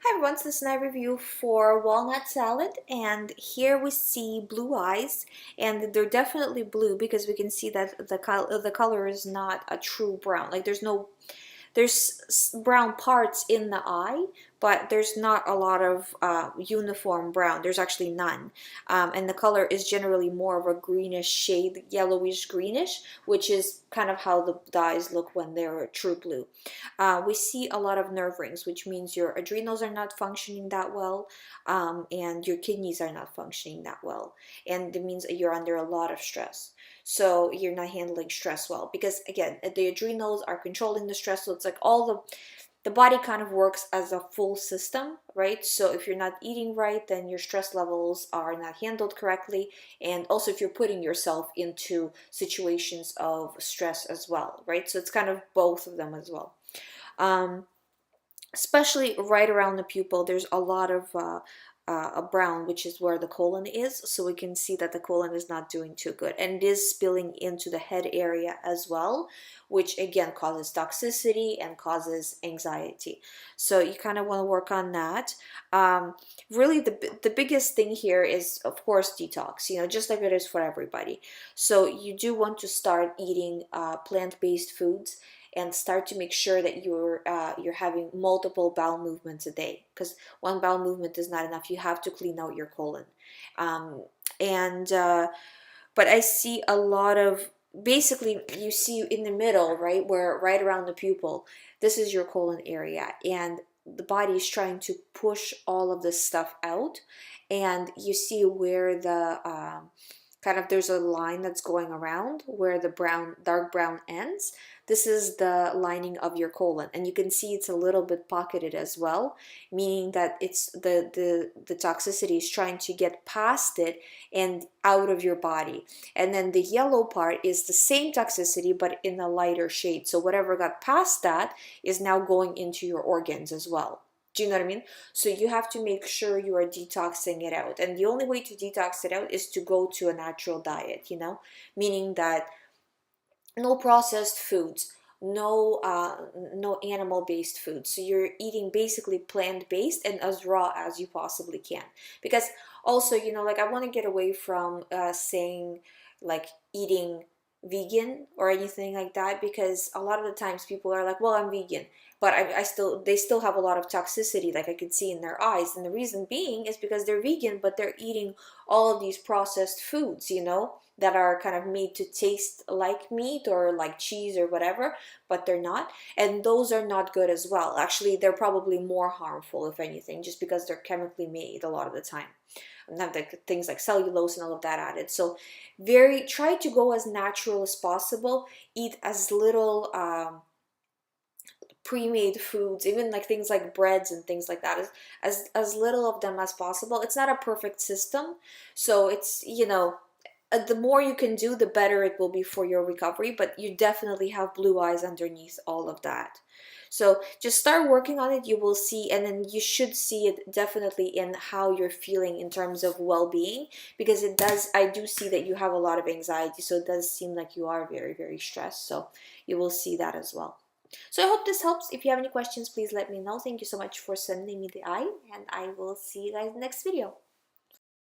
Hi everyone, so this is my review for walnut salad, and here we see blue eyes, and they're definitely blue because we can see that the color is not a true brown. Like there's brown parts in the eye, but there's not a lot of uniform brown. There's actually none. And the color is generally more of a greenish shade, yellowish greenish, which is kind of how the eyes look when they're true blue. We see a lot of nerve rings, which means your adrenals are not functioning that well, and your kidneys are not functioning that well. And it means you're under a lot of stress. So you're not handling stress well because again, the adrenals are controlling the stress. So it's like all the body kind of works as a full system, right? So if you're not eating right, then your stress levels are not handled correctly. And also if you're putting yourself into situations of stress as well, right? So it's kind of both of them as well. Um, Especially right around the pupil, there's a lot of a brown, which is where the colon is. So we can see that the colon is not doing too good, and it is spilling into the head area as well, which again causes toxicity and causes anxiety. So you kind of want to work on that. Really, the biggest thing here is, of course, detox. Just like it is for everybody. So you do want to start eating plant-based foods and start to make sure that you're having multiple bowel movements a day, because one bowel movement is not enough. You have to clean out your colon. And But I see a lot of, basically you see in the middle, right, where right around the pupil, this is your colon area, and the body is trying to push all of this stuff out. And you see where the kind of, there's a line that's going around where the dark brown ends. This is the lining of your colon, and you can see it's a little bit pocketed as well, meaning that it's the toxicity is trying to get past it and out of your body. And then the yellow part is the same toxicity but in a lighter shade, so whatever got past that is now going into your organs as well. Do you know what I mean? So you have to make sure you are detoxing it out. And the only way to detox it out is to go to a natural diet, meaning that no processed foods, no animal-based foods. So you're eating basically plant-based and as raw as you possibly can. Because also, like, I want to get away from saying like eating vegan or anything like that, because a lot of the times people are like, well, I'm vegan, but they still have a lot of toxicity, like I could see in their eyes. And the reason being is because they're vegan, but they're eating all of these processed foods, that are kind of made to taste like meat or like cheese or whatever, but they're not. And those are not good as well. Actually, they're probably more harmful, if anything, just because they're chemically made a lot of the time. And have like things like cellulose and all of that added. So try to go as natural as possible. Eat as little pre-made foods, even like things like breads and things like that, as little of them as possible. It's not a perfect system, so it's, the more you can do, the better it will be for your recovery, but you definitely have blue eyes underneath all of that. So just start working on it. You will see, and then you should see it definitely in how you're feeling in terms of well-being, because I do see that you have a lot of anxiety, so it does seem like you are very, very stressed. So you will see that as well. So I hope this helps. If you have any questions, please let me know. Thank you so much for sending me the eye, and I will see you guys in the next video.